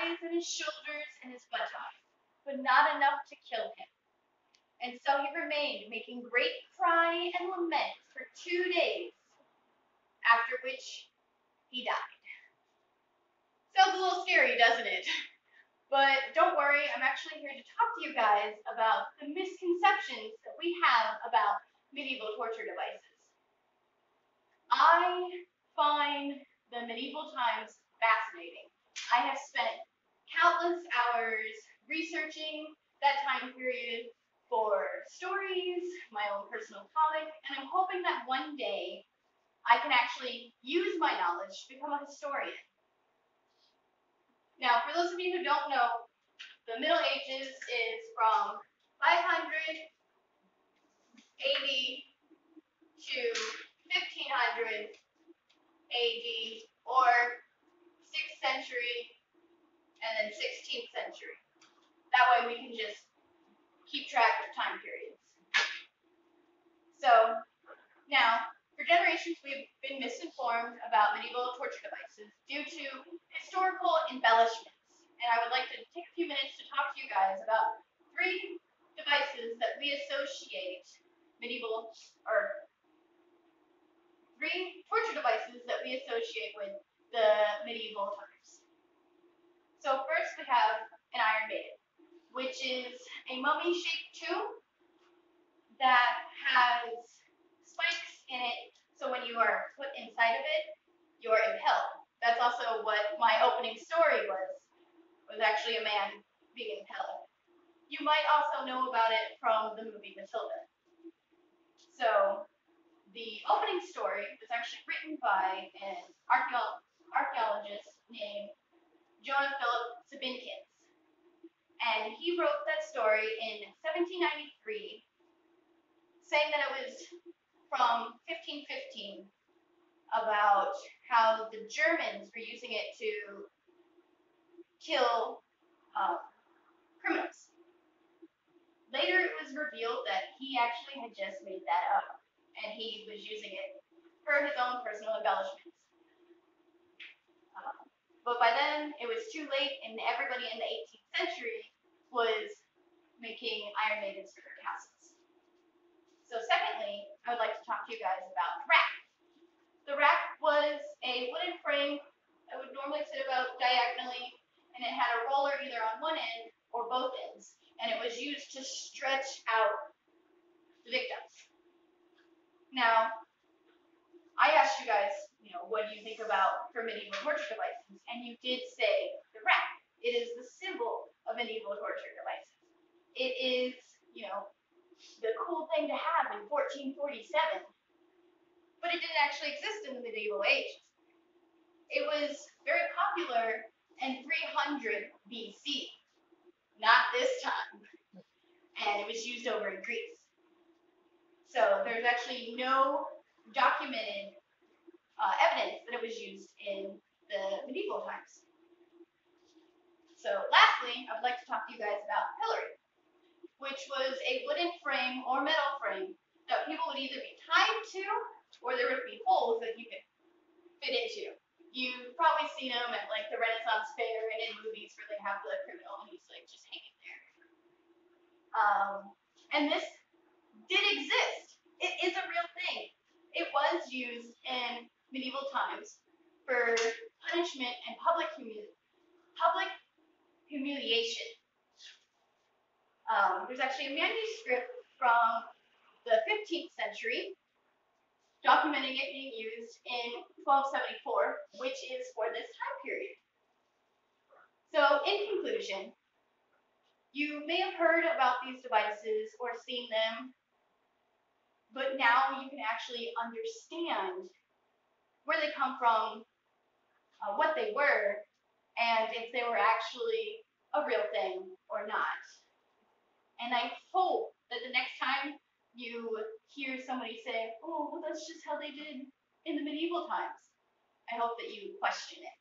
thighs and his shoulders and his buttocks, but not enough to kill him. And so he remained, making great cry and lament for 2 days, after which he died. Sounds a little scary, doesn't it? But don't worry, I'm actually here to talk to you guys about the misconceptions that we have about medieval torture devices. I find the medieval times fascinating. I have spent countless hours researching that time period for stories, my own personal comic, and I'm hoping that one day I can actually use my knowledge to become a historian. Now, for those of you who don't know, the Middle Ages is from 500 AD to 1500 AD, or 6th century and then 16th century. That way we can just keep track of time periods. So now, for generations we've been misinformed about medieval torture devices due to historical embellishments. And I would like to take a few minutes to talk to you guys about 3 devices that we associate medieval, or 3 torture devices that we associate with the medieval times. So first we have an Iron Maiden, which is a mummy-shaped tomb that has spikes in it, so when you are put inside of it, you are impaled. That's also what my opening story was actually a man being impaled. You might also know about it from the movie Matilda. So the opening story was actually written by an archaeologist named John Philip Sabinkins. And he wrote that story in 1793, saying that it was from 1515, about how the Germans were using it to kill criminals. Later it was revealed that he actually had just made that up, and he was using it for his own personal embellishments. But by then it was too late, and everybody in the 18th century was making Iron Maidens for their castles. So secondly, I would like to talk to you guys about the rack. The rack was a wooden frame that would normally sit about diagonally, and it had a roller either on one end or both ends, and it was used to stretch out the victims. Now, I asked you guys, what do you think about for medieval torture devices? And you did say the rack. It is the symbol of medieval torture devices. It is, the cool thing to have in 1447, but it didn't actually exist in the medieval ages. It was very popular in 300 BC, not this time, and it was used over in Greece. So there's actually no documented evidence that it was used in the medieval times. So lastly, I would like to talk to you guys about pillory, which was a wooden frame or metal frame that people would either be tied to, or there would be holes that you could fit into. You've probably seen them at like the Renaissance Fair and in movies where they have the criminal and he's like just hanging there. And this did exist. It is a real thing. It was used in medieval times for punishment and public humiliation. There's actually a manuscript from the 15th century documenting it being used in 1274, which is for this time period. So, in conclusion, you may have heard about these devices or seen them, but now you can actually understand where they come from, what they were, and if they were actually a real thing or not. And I hope that the next time you hear somebody say, oh, well, that's just how they did in the medieval times, I hope that you question it.